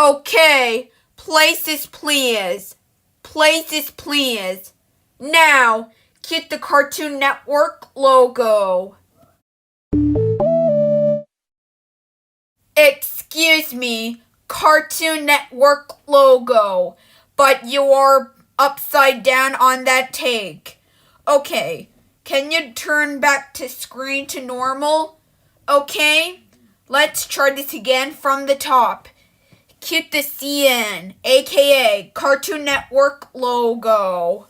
Okay, places please. Places please. Now, get the Cartoon Network logo. Excuse me, Cartoon Network logo, but you are upside down on that take. Okay, can you turn back to screen to normal? Okay, let's try this again from the top. Hit the CN, aka Cartoon Network logo.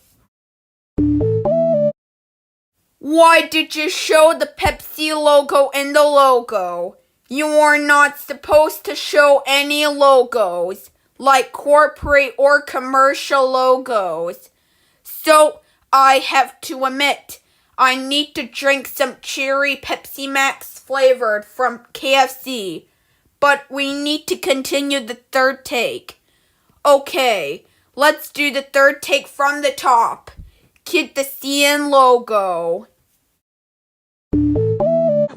Why did you show the Pepsi logo in the logo? You are not supposed to show any logos, like corporate or commercial logos. So, I have to admit, I need to drink some cherry Pepsi Max flavored from KFC. But we need to continue the third take. Okay, let's do the third take from the top. Hit the CN logo.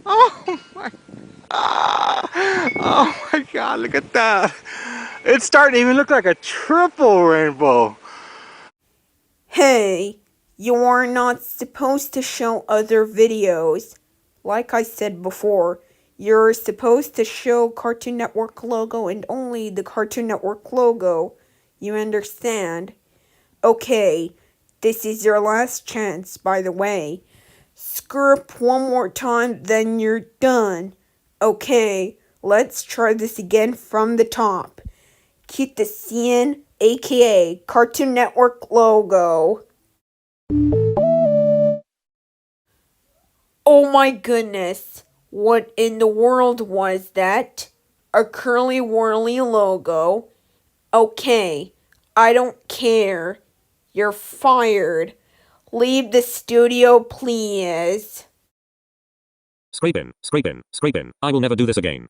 Oh my, oh my God, look at that. It's starting to even look like a triple rainbow. Hey, you are not supposed to show other videos. Like I said before, you're supposed to show Cartoon Network logo and only the Cartoon Network logo. You understand? Okay, this is your last chance, by the way. Screw up one more time, then you're done. Okay, let's try this again from the top. Keep the CN, aka Cartoon Network logo. Oh my goodness, what in the world was that? A curly whirly logo? Okay, I don't care. You're fired. Leave the studio, please. Scraping, scraping, scraping. I will never do this again.